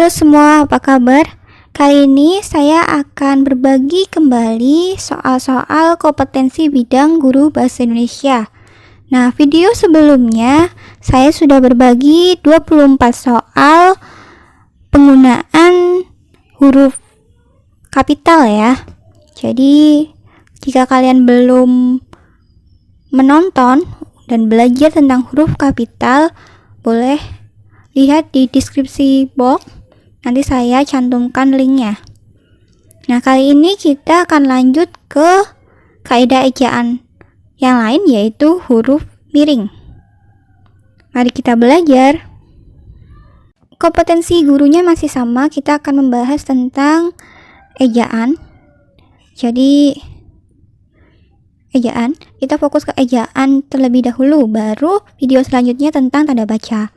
Halo semua, apa kabar? Kali ini saya akan berbagi kembali soal-soal kompetensi bidang guru bahasa Indonesia. Nah, video sebelumnya saya sudah berbagi 24 soal penggunaan huruf kapital ya. Jadi, jika kalian belum menonton dan belajar tentang huruf kapital, boleh lihat di deskripsi box, nanti saya cantumkan linknya. Nah, kali ini kita akan lanjut ke kaidah ejaan yang lain, yaitu huruf miring. Mari kita belajar. Kompetensi gurunya masih sama, kita akan membahas tentang ejaan. Jadi, ejaan, kita fokus ke ejaan terlebih dahulu, baru video selanjutnya tentang tanda baca.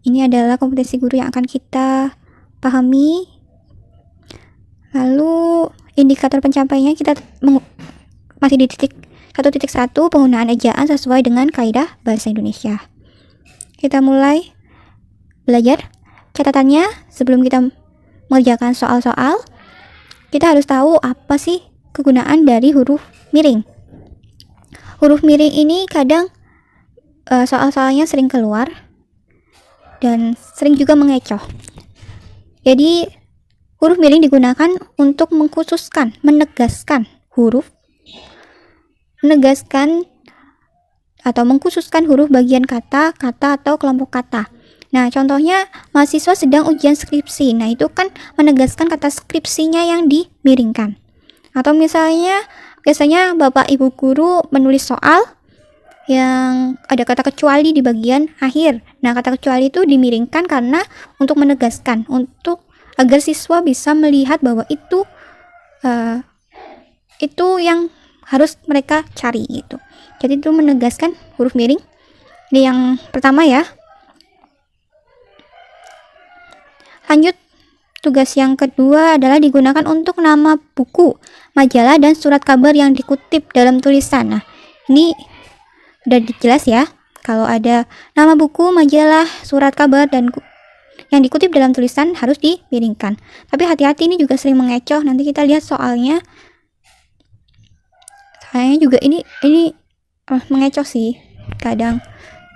Ini adalah kompetensi guru yang akan kita pahami. Lalu indikator pencapaiannya kita masih di titik 1.1 penggunaan ejaan sesuai dengan kaidah bahasa Indonesia. Kita mulai belajar. Catatannya sebelum kita mengerjakan soal-soal, kita harus tahu apa sih kegunaan dari huruf miring. Huruf miring ini kadang soal-soalnya sering keluar dan sering juga mengecoh. Jadi huruf miring digunakan untuk mengkhususkan, menegaskan huruf, menegaskan atau mengkhususkan huruf bagian kata, atau kelompok kata. Nah, contohnya mahasiswa sedang ujian skripsi. Nah, itu kan menegaskan kata skripsinya yang dimiringkan. Atau misalnya biasanya Bapak Ibu guru menulis soal yang ada kata kecuali di bagian akhir. Nah, kata kecuali itu dimiringkan karena untuk menegaskan, untuk agar siswa bisa melihat bahwa itu yang harus mereka cari gitu. Jadi itu menegaskan huruf miring. Ini yang pertama ya. Lanjut, tugas yang kedua adalah digunakan untuk nama buku, majalah, dan surat kabar yang dikutip dalam tulisan. Nah, ini udah jelas ya, kalau ada nama buku, majalah, surat kabar, dan yang dikutip dalam tulisan harus dimiringkan. Tapi hati-hati, ini juga sering mengecoh. Nanti kita lihat soalnya. Soalnya juga ini mengecoh sih. Kadang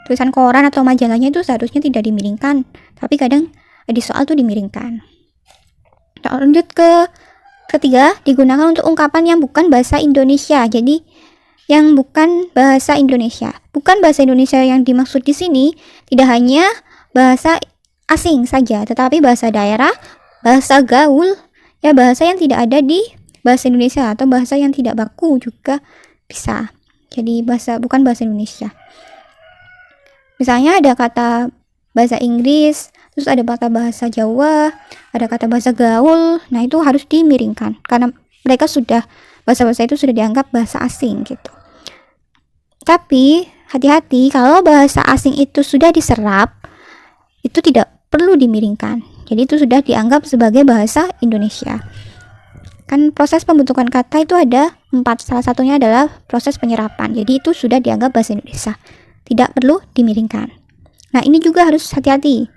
tulisan koran atau majalahnya itu seharusnya tidak dimiringkan, tapi kadang di soal tuh dimiringkan. Lanjut ke ketiga, digunakan untuk ungkapan yang bukan bahasa Indonesia. Jadi yang bukan bahasa Indonesia. Bukan bahasa Indonesia yang dimaksud di sini tidak hanya bahasa asing saja, tetapi bahasa daerah, bahasa gaul, ya bahasa yang tidak ada di bahasa Indonesia atau bahasa yang tidak baku juga bisa. Jadi bukan bahasa Indonesia. Misalnya ada kata bahasa Inggris, terus ada kata bahasa Jawa, ada kata bahasa gaul. Nah, itu harus dimiringkan karena mereka bahasa-bahasa itu sudah dianggap bahasa asing gitu. Tapi hati-hati, kalau bahasa asing itu sudah diserap, itu tidak perlu dimiringkan. Jadi itu sudah dianggap sebagai bahasa Indonesia. Kan proses pembentukan kata itu ada 4. Salah satunya adalah proses penyerapan. Jadi itu sudah dianggap bahasa Indonesia. Tidak perlu dimiringkan. Nah, ini juga harus hati-hati.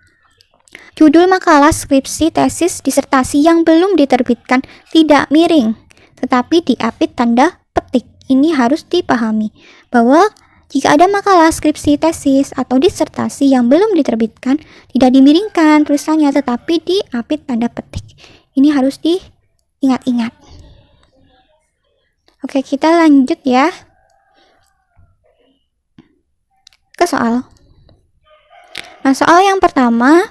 Judul makalah, skripsi, tesis, disertasi yang belum diterbitkan tidak miring, tetapi diapit tanda petik. Ini harus dipahami bahwa jika ada makalah, skripsi, tesis, atau disertasi yang belum diterbitkan, tidak dimiringkan tulisannya, tetapi diapit tanda petik. Ini harus diingat-ingat. Oke, kita lanjut ya ke soal. Nah, soal yang pertama,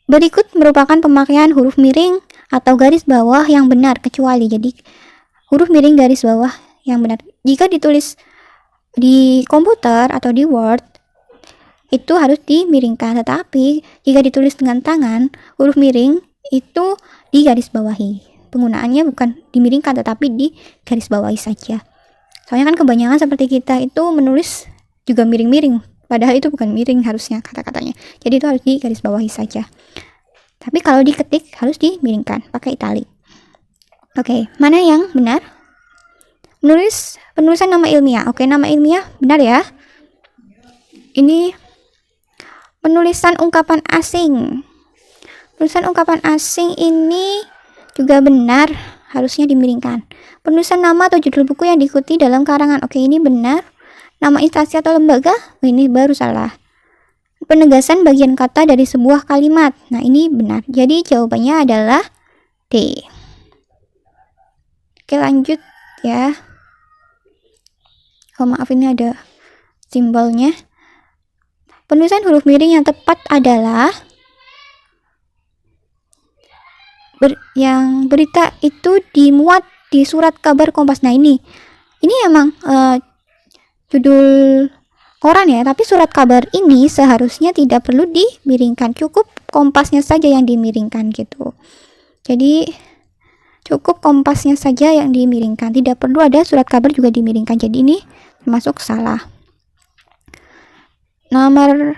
berikut merupakan pemakaian huruf miring atau garis bawah yang benar kecuali. Jadi huruf miring garis bawah yang benar. Jika ditulis di komputer atau di Word itu harus dimiringkan, tetapi jika ditulis dengan tangan, huruf miring itu digaris bawahi. Penggunaannya bukan dimiringkan tetapi digaris bawahi saja. Soalnya kan kebanyakan seperti kita itu menulis juga miring-miring, padahal itu bukan miring harusnya kata-katanya. Jadi itu harus digaris bawahi saja. Tapi kalau diketik harus dimiringkan pakai italik. Oke, mana yang benar? Penulisan nama ilmiah. Oke, nama ilmiah benar ya. Ini Penulisan ungkapan asing. Penulisan ungkapan asing ini juga benar, harusnya dimiringkan. Penulisan nama atau judul buku yang diikuti dalam karangan. Oke, ini benar. Nama instansi atau lembaga. Ini baru salah. Penegasan bagian kata dari sebuah kalimat. Nah, ini benar. Jadi jawabannya adalah D. Oke, lanjut ya. Oh, maaf, ini ada simbolnya. Penulisan huruf miring yang tepat adalah yang berita itu dimuat di surat kabar Kompas. Nah, ini emang judul koran ya, tapi surat kabar ini seharusnya tidak perlu dimiringkan, cukup Kompasnya saja yang dimiringkan gitu. Jadi cukup Kompasnya saja yang dimiringkan, tidak perlu ada surat kabar juga dimiringkan. Jadi ini termasuk salah. Nomor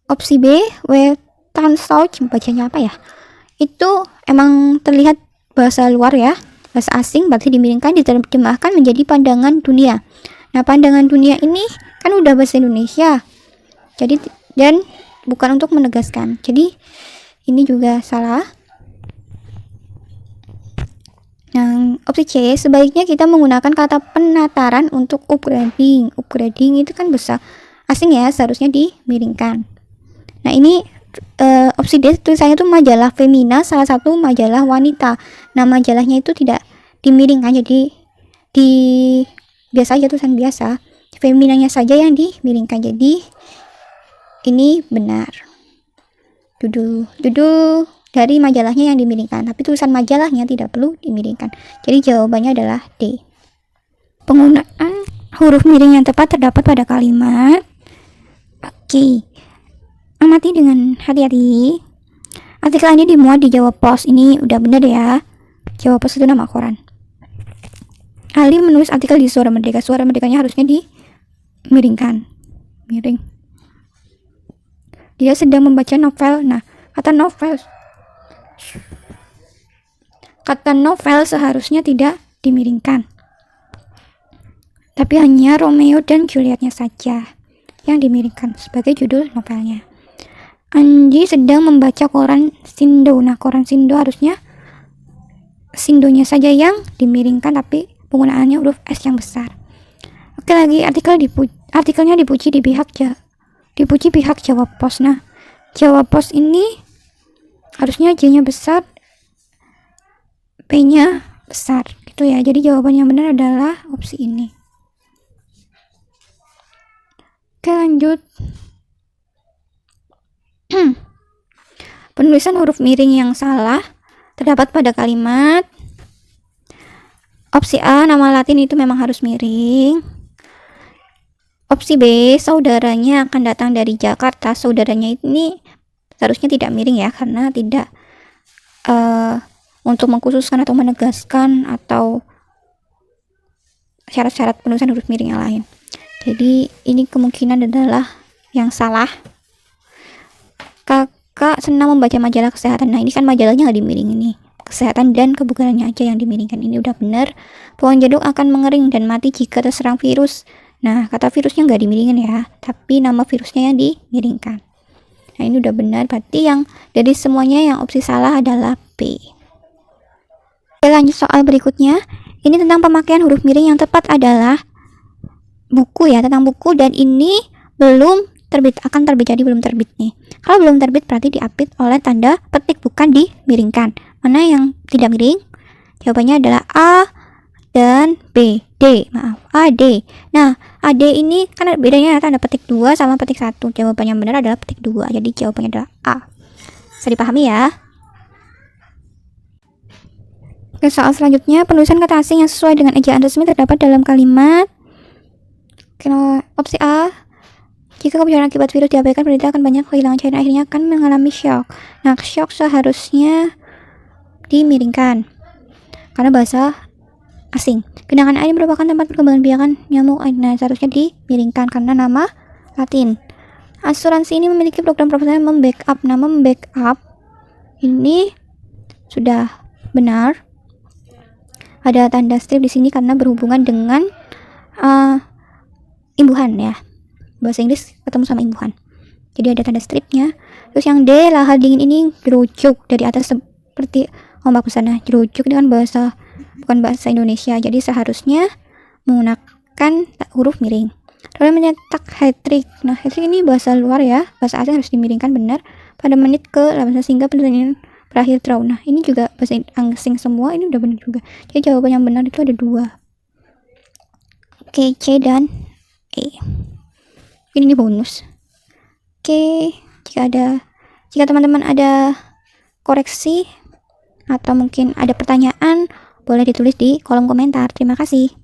opsi B, Weltanschauung, bacanya apa ya? Itu emang terlihat bahasa luar ya, bahasa asing, berarti dimiringkan, diterjemahkan menjadi pandangan dunia. Nah, pandangan dunia ini kan udah bahasa Indonesia, jadi dan bukan untuk menegaskan, jadi ini juga salah. Yang opsi C, sebaiknya kita menggunakan kata penataran untuk upgrading. Upgrading itu kan bahasa asing ya, seharusnya dimiringkan. Nah, ini opsi D, tulisannya itu majalah Femina, salah satu majalah wanita. Nah, majalahnya itu tidak dimiringkan, jadi biasa aja, tulisan biasa. Feminanya saja yang dimiringkan. Jadi ini benar. Judul dari majalahnya yang dimiringkan, tapi tulisan majalahnya tidak perlu dimiringkan. Jadi jawabannya adalah D. Penggunaan huruf miring yang tepat terdapat pada kalimat. Oke. Amati dengan hati-hati. Artikel ini dimuat di Jawa Pos. Ini udah benar ya. Jawa Pos itu nama koran. Ali menulis artikel di Suara Merdeka. Suara Merdekanya harusnya dimiringkan. Miring. Dia sedang membaca novel. Nah, kata novel seharusnya tidak dimiringkan. Tapi hanya Romeo dan Julietnya saja yang dimiringkan sebagai judul novelnya. Anji sedang membaca koran Sindo. Nah, koran Sindo harusnya Sindonya saja yang dimiringkan, tapi penggunaannya huruf S yang besar. Oke, lagi artikelnya dipuji pihak Jawa Pos. Nah, Jawa Pos ini harusnya J-nya besar, P-nya besar gitu ya. Jadi jawaban yang benar adalah opsi ini. Oke, lanjut. Penulisan huruf miring yang salah terdapat pada kalimat. Opsi A, nama Latin itu memang harus miring. Opsi B, saudaranya akan datang dari Jakarta. Saudaranya ini seharusnya tidak miring ya, karena tidak untuk mengkhususkan atau menegaskan atau syarat-syarat penulisan huruf miring yang lain. Jadi ini kemungkinan adalah yang salah. Kakak senang membaca majalah kesehatan. Nah, ini kan majalahnya nggak dimiringin nih. Kesehatan dan kebugarannya aja yang dimiringkan. Ini udah benar. Pohon jeruk akan mengering dan mati jika terserang virus. Nah, kata virusnya nggak dimiringin ya, tapi nama virusnya yang dimiringkan. Nah, ini udah benar. Berarti yang dari semuanya yang opsi salah adalah B. Oke, lanjut soal berikutnya. Ini tentang pemakaian huruf miring yang tepat adalah buku ya, tentang buku, dan ini belum terbit, akan terbit, jadi belum terbit nih. Kalau belum terbit berarti diapit oleh tanda petik, bukan dimiringkan. Mana yang tidak miring? Jawabannya adalah A dan B. D, maaf, A, D. Nah, A, D ini kan bedanya tanda petik 2 sama petik 1. Jawaban yang benar adalah petik 2. Jadi jawabannya adalah A. Bisa dipahami ya? Oke, soal selanjutnya, penulisan kata asing yang sesuai dengan ejaan resmi terdapat dalam kalimat. Opsi A, jika kebijakan akibat virus diabaikan, penderita akan banyak kehilangan cairan, akhirnya akan mengalami shock. Nah, shock seharusnya dimiringkan karena bahasa asing. Genangan air merupakan tempat perkembangan biakan nyamuk. Nah, seharusnya dimiringkan karena nama Latin. Asuransi ini memiliki program profesional membackup. Nama membackup ini sudah benar. Ada tanda strip di sini karena berhubungan dengan imbuhan ya. Bahasa Inggris ketemu sama imbuhan. jadi ada tanda stripnya. Terus yang D, lahar dingin ini jerujuk dari atas seperti ombak besar. Jerujuk ini kan bukan bahasa Indonesia, jadi seharusnya menggunakan huruf miring. Lalu mencetak hat-trick. Nah, hat-trick ini bahasa luar ya, bahasa asing harus dimiringkan benar pada menit ke-18 sehingga pertandingan berakhir draw. Nah, ini juga bahasa asing semua, ini udah benar juga. Jadi jawaban yang benar itu ada 2. Oke, C dan E. Ini bonus. Oke, jika teman-teman ada koreksi atau mungkin ada pertanyaan, boleh ditulis di kolom komentar. Terima kasih.